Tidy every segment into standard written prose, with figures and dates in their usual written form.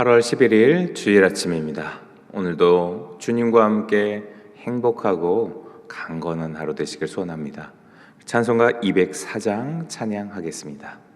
8월 11일 주일 아침입니다. 오늘도 주님과 함께 행복하고 강건한 하루 되시길 소원합니다. 찬송가 204장 찬양하겠습니다.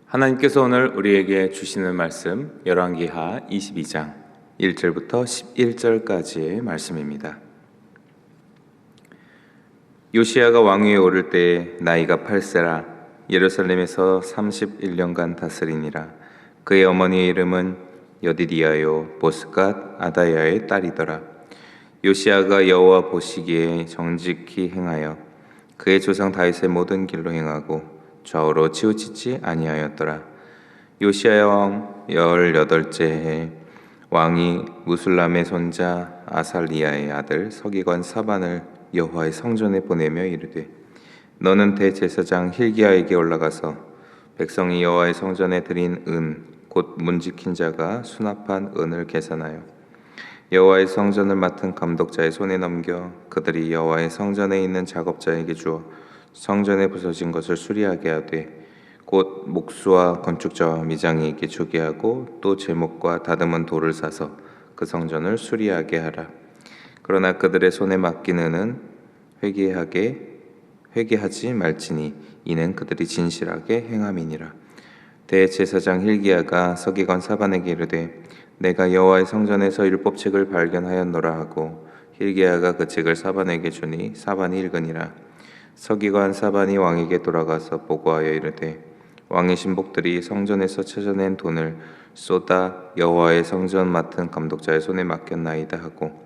하나님께서 오늘 우리에게 주시는 말씀 열왕기하 22장 1절부터 11절까지의 말씀입니다. 요시야가 왕위에 오를 때에 나이가 8세라 예루살렘에서 31년간 다스리니라. 그의 어머니의 이름은 여디디아요 보스갓 아다야의 딸이더라. 요시야가 여호와 보시기에 정직히 행하여 그의 조상 다윗의 모든 길로 행하고 좌우로 치우치지 아니하였더라. 요시야 왕 18째 해에 왕이 무술람의 손자 아살리야의 아들 서기관 사반을 여호와의 성전에 보내며 이르되 너는 대제사장 힐기야에게 올라가서 백성이 여호와의 성전에 드린 은 곧 문지킨 자가 수납한 은을 계산하여 여호와의 성전을 맡은 감독자의 손에 넘겨 그들이 여호와의 성전에 있는 작업자에게 주어 성전에 부서진 것을 수리하게 하되 곧 목수와 건축자와 미장이에게 주게 하고 또 제목과 다듬은 돌을 사서 그 성전을 수리하게 하라. 그러나 그들의 손에 맡긴 은은 회개하지 말지니 이는 그들이 진실하게 행함이니라. 대제사장 힐기야가 서기관 사반에게 이르되 내가 여호와의 성전에서 율법책을 발견하였노라 하고 hil기야가 그 책을 사반에게 주니 사반이 읽으니라. 서기관 사반이 왕에게 돌아가서 보고하여 이르되 왕의 신복들이 성전에서 찾아낸 돈을 쏟아 여호와의 성전 맡은 감독자의 손에 맡겼나이다 하고,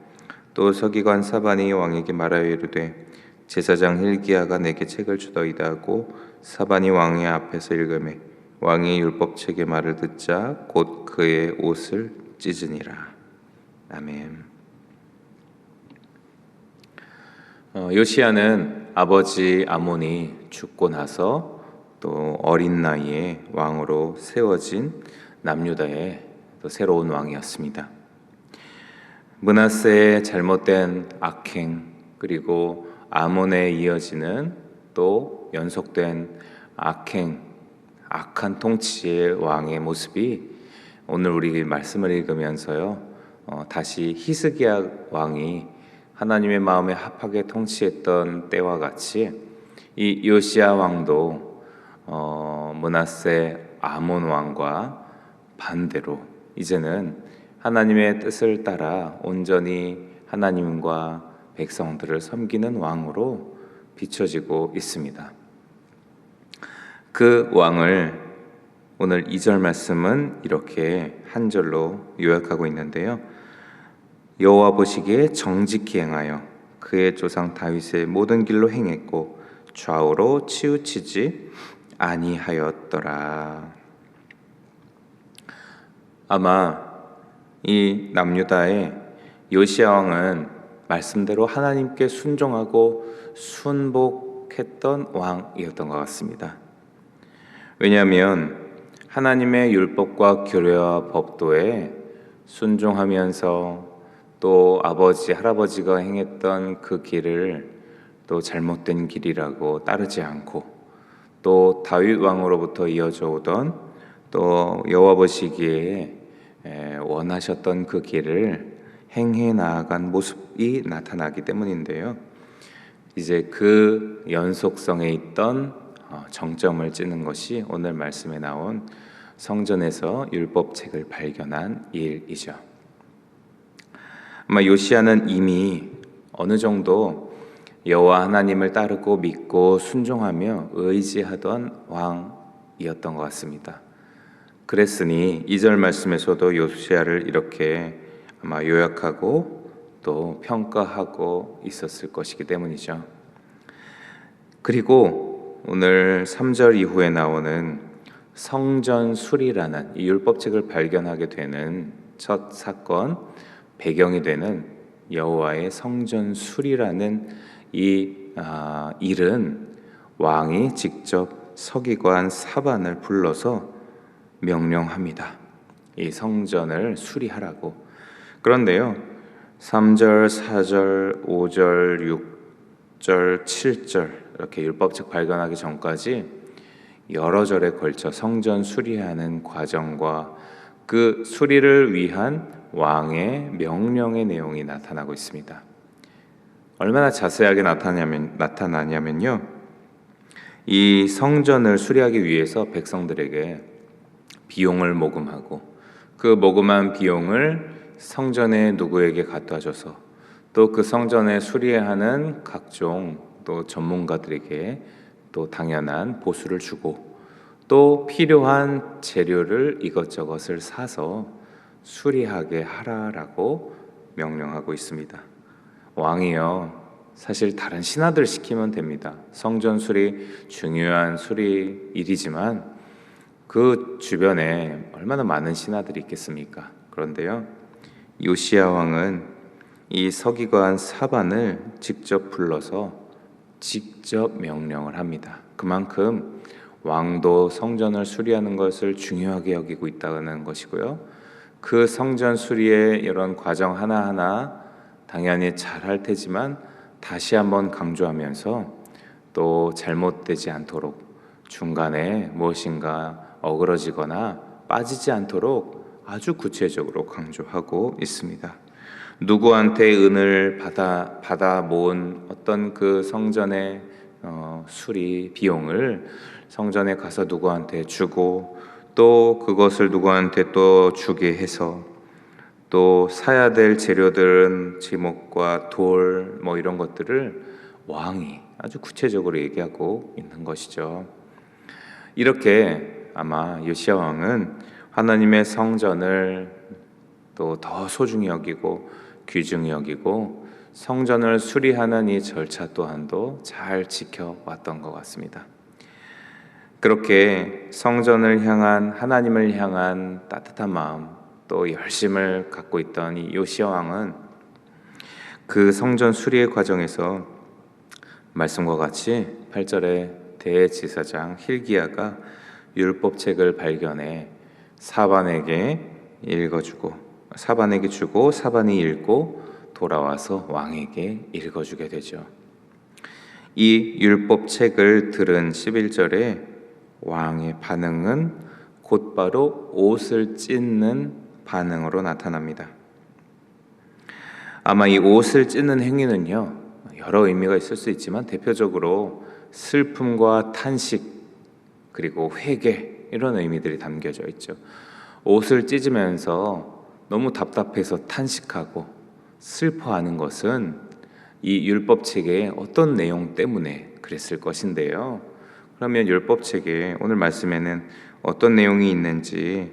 또 서기관 사반이 왕에게 말하여 이르되 제사장 hil기야가 내게 책을 주더이다 하고, 사반이 왕의 앞에서 읽으매 왕이 율법책의 말을 듣자 곧 그의 옷을 찢으니라. 아멘. 요시야는 아버지 아몬이 죽고 나서 또 어린 나이에 왕으로 세워진 남유다의 또 새로운 왕이었습니다. 므낫세의 잘못된 악행, 그리고 아몬에 이어지는 또 연속된 악한 통치의 왕의 모습이 오늘 우리 말씀을 읽으면서요, 다시 히스기야 왕이 하나님의 마음에 합하게 통치했던 때와 같이 이 요시야 왕도 므낫세 아몬 왕과 반대로 이제는 하나님의 뜻을 따라 온전히 하나님과 백성들을 섬기는 왕으로 비춰지고 있습니다. 그 왕을 오늘 2절 말씀은 이렇게 한 절로 요약하고 있는데요. 여호와 보시기에 정직히 행하여 그의 조상 다윗의 모든 길로 행했고 좌우로 치우치지 아니하였더라. 아마 이 남유다의 요시야 왕은 말씀대로 하나님께 순종하고 순복했던 왕이었던 것 같습니다. 왜냐하면 하나님의 율법과 규례와 법도에 순종하면서 또 아버지, 할아버지가 행했던 그 길을 또 잘못된 길이라고 따르지 않고, 또 다윗 왕으로부터 이어져 오던 또 여호와 보시기에 원하셨던 그 길을 행해 나아간 모습이 나타나기 때문인데요. 이제 그 연속성에 있던 정점을 찍는 것이 오늘 말씀에 나온 성전에서 율법책을 발견한 일이죠. 아마 요시야는 이미 어느 정도 여호와 하나님을 따르고 믿고 순종하며 의지하던 왕이었던 것 같습니다. 그랬으니 2절 말씀에서도 요시야를 이렇게 아마 요약하고 또 평가하고 있었을 것이기 때문이죠. 그리고 오늘 3절 이후에 나오는 성전 수리라는 이 율법책을 발견하게 되는 첫 사건, 배경이 되는 여호와의 성전 수리라는 이 일은 왕이 직접 서기관 사반을 불러서 명령합니다. 이 성전을 수리하라고. 그런데요, 3절, 4절, 5절, 6절, 7절 이렇게 율법책 발견하기 전까지 여러 절에 걸쳐 성전 수리하는 과정과 그 수리를 위한 왕의 명령의 내용이 나타나고 있습니다. 얼마나 자세하게 나타나냐면요, 이 성전을 수리하기 위해서 백성들에게 비용을 모금하고 그 모금한 비용을 성전에 누구에게 갖다 줘서 또 그 성전에 수리하는 각종 또 전문가들에게 또 당연한 보수를 주고 또 필요한 재료를 이것저것을 사서 수리하게 하라라고 명령하고 있습니다. 왕이요, 사실 다른 신하들 시키면 됩니다. 성전 수리 중요한 수리 일이지만 그 주변에 얼마나 많은 신하들이 있겠습니까? 그런데요, 요시야 왕은 이 서기관 사반을 직접 불러서 직접 명령을 합니다. 그만큼 왕도 성전을 수리하는 것을 중요하게 여기고 있다는 것이고요. 그 성전 수리의 이런 과정 하나하나 당연히 잘할 테지만 다시 한번 강조하면서 또 잘못되지 않도록 중간에 무엇인가 어그러지거나 빠지지 않도록 아주 구체적으로 강조하고 있습니다. 누구한테 은을 받아 모은 어떤 그 성전의 수리 비용을 성전에 가서 누구한테 주고 또 그것을 누구한테 또 주게 해서 또 사야 될 재료들은 지목과 돌 뭐 이런 것들을 왕이 아주 구체적으로 얘기하고 있는 것이죠. 이렇게 아마 요시야 왕은 하나님의 성전을 또 더 소중히 여기고 귀중히 여기고 성전을 수리하는 이 절차 또한도 잘 지켜왔던 것 같습니다. 그렇게 성전을 향한 하나님을 향한 따뜻한 마음 또 열심을 갖고 있던 이 요시야 왕은 그 성전 수리의 과정에서 말씀과 같이 8절에 대제사장 힐기야가 율법책을 발견해 사반에게 주고 사반이 읽고 돌아와서 왕에게 읽어주게 되죠. 이 율법책을 들은 11절에 왕의 반응은 곧바로 옷을 찢는 반응으로 나타납니다. 아마 이 옷을 찢는 행위는요, 여러 의미가 있을 수 있지만 대표적으로 슬픔과 탄식 그리고 회개 이런 의미들이 담겨져 있죠. 옷을 찢으면서 너무 답답해서 탄식하고 슬퍼하는 것은 이 율법책의 어떤 내용 때문에 그랬을 것인데요. 그러면 율법책에 오늘 말씀에는 어떤 내용이 있는지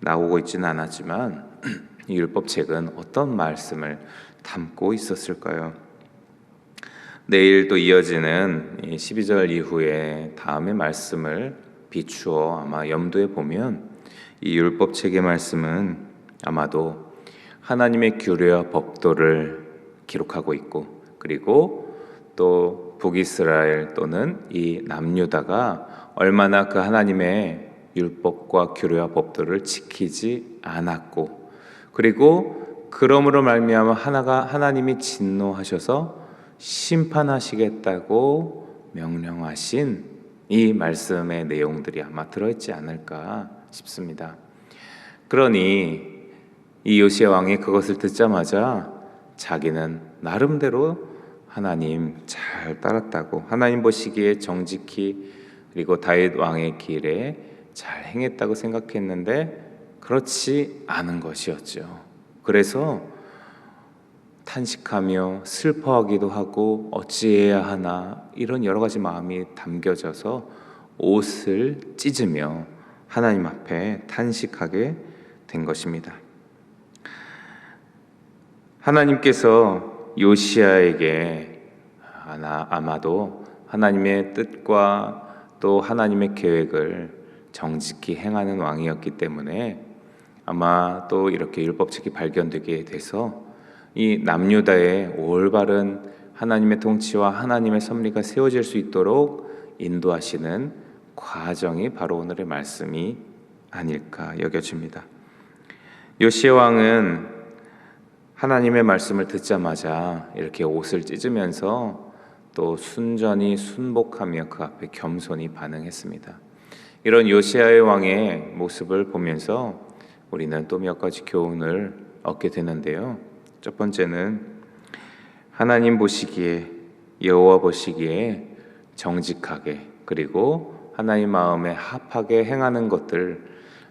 나오고 있지는 않았지만 이 율법책은 어떤 말씀을 담고 있었을까요? 내일 또 이어지는 12절 이후에 다음의 말씀을 비추어 아마 염두에 보면 이 율법책의 말씀은 아마도 하나님의 규례와 법도를 기록하고 있고 그리고 또 북이스라엘 또는 이 남유다가 얼마나 그 하나님의 율법과 규례와 법도를 지키지 않았고 그리고 그러므로 말미암아 하나님이 진노하셔서 심판하시겠다고 명령하신 이 말씀의 내용들이 아마 들어있지 않을까 싶습니다. 그러니 이 요시야 왕이 그것을 듣자마자 자기는 나름대로 하나님 잘 따랐다고 하나님 보시기에 정직히 그리고 다윗 왕의 길에 잘 행했다고 생각했는데 그렇지 않은 것이었죠. 그래서 탄식하며 슬퍼하기도 하고 어찌해야 하나 이런 여러 가지 마음이 담겨져서 옷을 찢으며 하나님 앞에 탄식하게 된 것입니다. 하나님께서 요시야에게 아마도 하나님의 뜻과 또 하나님의 계획을 정직히 행하는 왕이었기 때문에 아마 또 이렇게 율법책이 발견되게 돼서 이 남유다의 올바른 하나님의 통치와 하나님의 섭리가 세워질 수 있도록 인도하시는 과정이 바로 오늘의 말씀이 아닐까 여겨집니다. 요시야 왕은 하나님의 말씀을 듣자마자 이렇게 옷을 찢으면서 또 순전히 순복하며 그 앞에 겸손히 반응했습니다. 이런 요시야의 왕의 모습을 보면서 우리는 또 몇 가지 교훈을 얻게 되는데요. 첫 번째는 하나님 보시기에 여호와 보시기에 정직하게 그리고 하나님 마음에 합하게 행하는 것들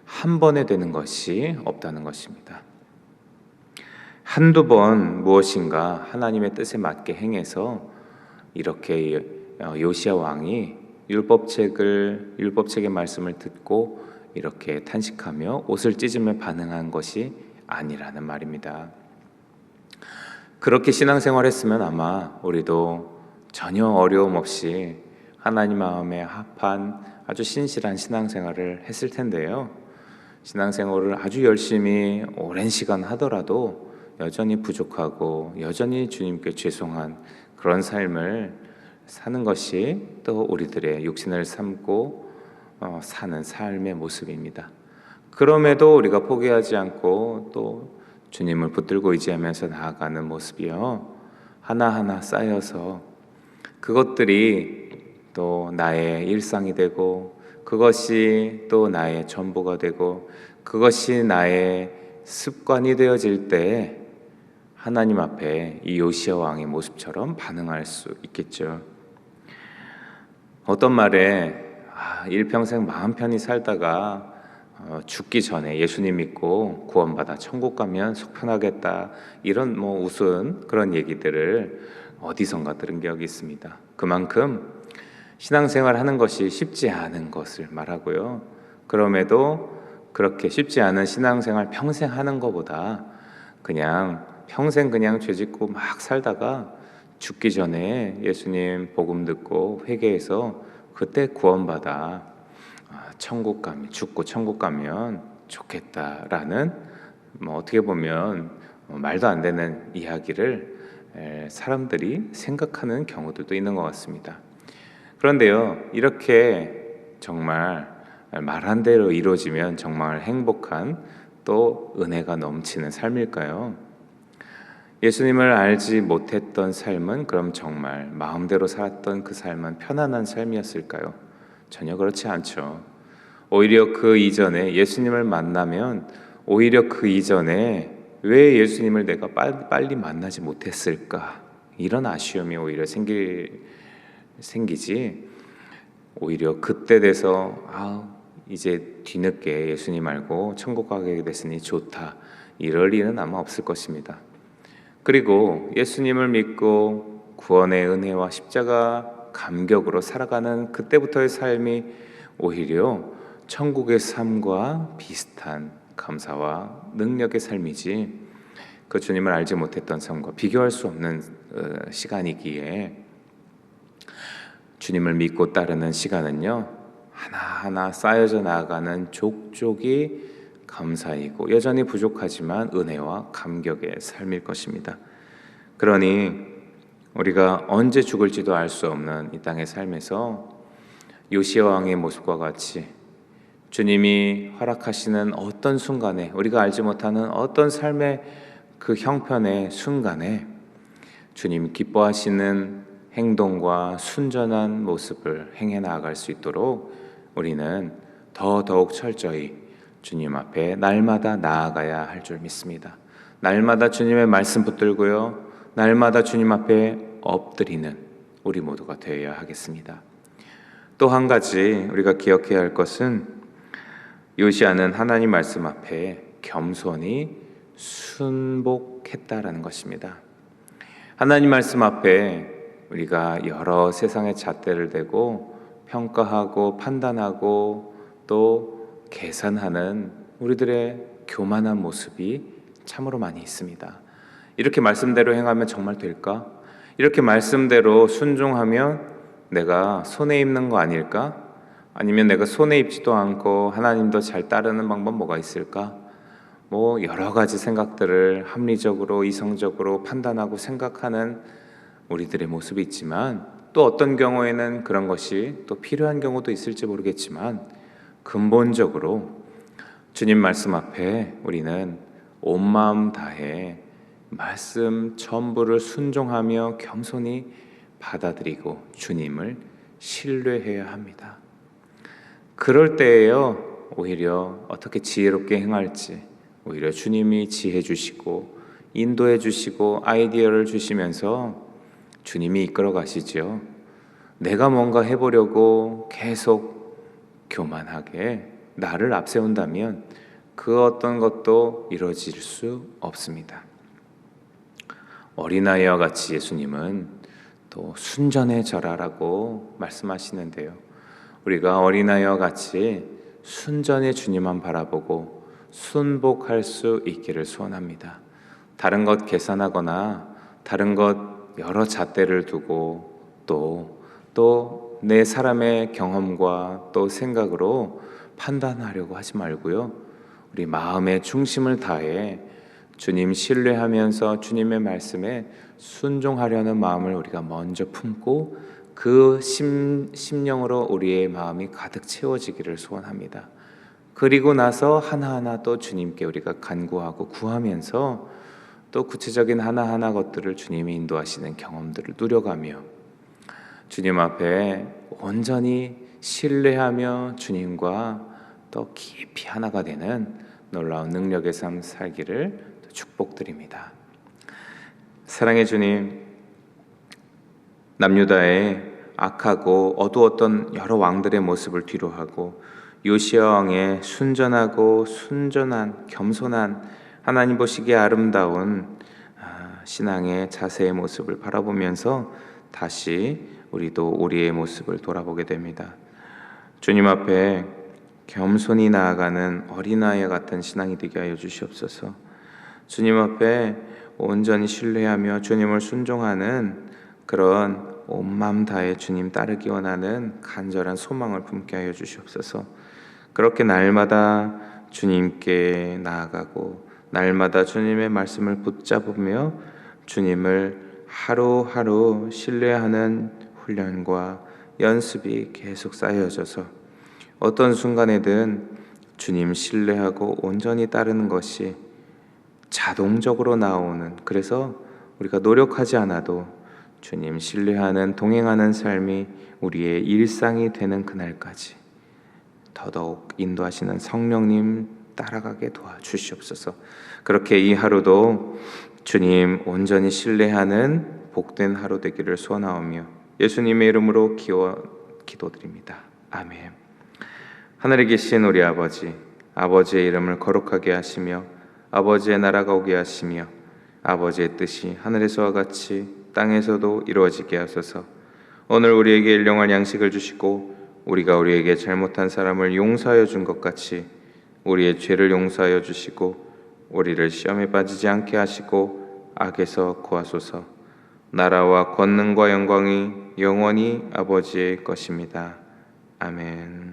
한 번에 되는 것이 없다는 것입니다. 한두 번 무엇인가 하나님의 뜻에 맞게 행해서 이렇게 요시야 왕이 율법책의 말씀을 듣고 이렇게 탄식하며 옷을 찢으며 반응한 것이 아니라는 말입니다. 그렇게 신앙생활했으면 아마 우리도 전혀 어려움 없이 하나님 마음에 합한 아주 신실한 신앙생활을 했을 텐데요. 신앙생활을 아주 열심히 오랜 시간 하더라도 여전히 부족하고 여전히 주님께 죄송한 그런 삶을 사는 것이 또 우리들의 육신을 삼고 사는 삶의 모습입니다. 그럼에도 우리가 포기하지 않고 또 주님을 붙들고 의지하면서 나아가는 모습이요. 하나하나 쌓여서 그것들이 또 나의 일상이 되고 그것이 또 나의 전부가 되고 그것이 나의 습관이 되어질 때 하나님 앞에 이 요시야 왕의 모습처럼 반응할 수 있겠죠. 어떤 말에 일평생 마음 편히 살다가 죽기 전에 예수님 믿고 구원받아 천국 가면 속 편하겠다, 이런 우스운 그런 얘기들을 어디선가 들은 기억이 있습니다. 그만큼 신앙생활 하는 것이 쉽지 않은 것을 말하고요. 그럼에도 그렇게 쉽지 않은 신앙생활 평생 하는 것보다 그냥 평생 그냥 죄짓고 막 살다가 죽기 전에 예수님 복음 듣고 회개해서 그때 구원받아 천국 가면, 죽고 천국 가면 좋겠다라는 어떻게 보면 말도 안 되는 이야기를 사람들이 생각하는 경우들도 있는 것 같습니다. 그런데요, 이렇게 정말 말한 대로 이루어지면 정말 행복한 또 은혜가 넘치는 삶일까요? 예수님을 알지 못했던 삶은 그럼 정말 마음대로 살았던 그 삶은 편안한 삶이었을까요? 전혀 그렇지 않죠. 오히려 그 이전에 예수님을 만나면 오히려 그 이전에 왜 예수님을 내가 빨리 만나지 못했을까? 이런 아쉬움이 오히려 생기지. 오히려 그때 돼서 이제 뒤늦게 예수님 알고 천국 가게 됐으니 좋다, 이럴 일은 아마 없을 것입니다. 그리고 예수님을 믿고 구원의 은혜와 십자가 감격으로 살아가는 그때부터의 삶이 오히려 천국의 삶과 비슷한 감사와 능력의 삶이지, 그 주님을 알지 못했던 삶과 비교할 수 없는 시간이기에 주님을 믿고 따르는 시간은요, 하나하나 쌓여져 나아가는 족족이 감사이고 여전히 부족하지만 은혜와 감격의 삶일 것입니다. 그러니 우리가 언제 죽을지도 알 수 없는 이 땅의 삶에서 요시야 왕의 모습과 같이 주님이 허락하시는 어떤 순간에, 우리가 알지 못하는 어떤 삶의 그 형편의 순간에 주님 기뻐하시는 행동과 순전한 모습을 행해 나아갈 수 있도록 우리는 더더욱 철저히 주님 앞에 날마다 나아가야 할 줄 믿습니다. 날마다 주님의 말씀 붙들고요, 날마다 주님 앞에 엎드리는 우리 모두가 되어야 하겠습니다. 또 한 가지 우리가 기억해야 할 것은 요시야는 하나님 말씀 앞에 겸손히 순복했다라는 것입니다. 하나님 말씀 앞에 우리가 여러 세상의 잣대를 대고 평가하고 판단하고 또 계산하는 우리들의 교만한 모습이 참으로 많이 있습니다. 이렇게 말씀대로 행하면 정말 될까? 이렇게 말씀대로 순종하면 내가 손해 입는 거 아닐까? 아니면 내가 손해 입지도 않고 하나님도 잘 따르는 방법 뭐가 있을까? 여러 가지 생각들을 합리적으로 이성적으로 판단하고 생각하는 우리들의 모습이 있지만, 또 어떤 경우에는 그런 것이 또 필요한 경우도 있을지 모르겠지만, 근본적으로 주님 말씀 앞에 우리는 온 마음 다해 말씀 전부를 순종하며 겸손히 받아들이고 주님을 신뢰해야 합니다. 그럴 때에요, 오히려 어떻게 지혜롭게 행할지 오히려 주님이 지혜 주시고 인도해 주시고 아이디어를 주시면서 주님이 이끌어 가시죠. 내가 뭔가 해보려고 계속 교만하게 나를 앞세운다면 그 어떤 것도 이루어질 수 없습니다. 어린아이와 같이 예수님은 또 순전해져라라고 말씀하시는데요, 우리가 어린아이와 같이 순전히 주님만 바라보고 순복할 수 있기를 소원합니다. 다른 것 계산하거나 다른 것 여러 잣대를 두고 또 내 사람의 경험과 또 생각으로 판단하려고 하지 말고요, 우리 마음의 중심을 다해 주님 신뢰하면서 주님의 말씀에 순종하려는 마음을 우리가 먼저 품고 그 심령으로 우리의 마음이 가득 채워지기를 소원합니다. 그리고 나서 하나하나 또 주님께 우리가 간구하고 구하면서 또 구체적인 하나하나 것들을 주님이 인도하시는 경험들을 누려가며 주님 앞에 온전히 신뢰하며 주님과 또 깊이 하나가 되는 놀라운 능력의 삶 살기를 축복드립니다. 사랑의 주님, 남유다의 악하고 어두웠던 여러 왕들의 모습을 뒤로하고 요시야 왕의 순전하고 순전한 겸손한 하나님 보시기에 아름다운 신앙의 자세의 모습을 바라보면서 다시 우리도 우리의 모습을 돌아보게 됩니다. 주님 앞에 겸손히 나아가는 어린아이 같은 신앙이 되게 하여 주시옵소서. 주님 앞에 온전히 신뢰하며 주님을 순종하는 그런 온 마음 다해 주님 따르기 원하는 간절한 소망을 품게 하여 주시옵소서. 그렇게 날마다 주님께 나아가고 날마다 주님의 말씀을 붙잡으며 주님을 하루하루 신뢰하는 훈련과 연습이 계속 쌓여져서 어떤 순간에든 주님 신뢰하고 온전히 따르는 것이 자동적으로 나오는, 그래서 우리가 노력하지 않아도 주님 신뢰하는 동행하는 삶이 우리의 일상이 되는 그날까지 더더욱 인도하시는 성령님 따라가게 도와주시옵소서. 그렇게 이 하루도 주님 온전히 신뢰하는 복된 하루 되기를 소원하오며 예수님의 이름으로 기도드립니다. 아멘. 하늘에 계신 우리 아버지, 아버지의 이름을 거룩하게 하시며 아버지의 나라가 오게 하시며 아버지의 뜻이 하늘에서와 같이 땅에서도 이루어지게 하소서. 오늘 우리에게 일용할 양식을 주시고 우리가 우리에게 잘못한 사람을 용서하여 준 것 같이 우리의 죄를 용서하여 주시고 우리를 시험에 빠지지 않게 하시고 악에서 구하소서. 나라와 권능과 영광이 영원히 아버지의 것입니다. 아멘.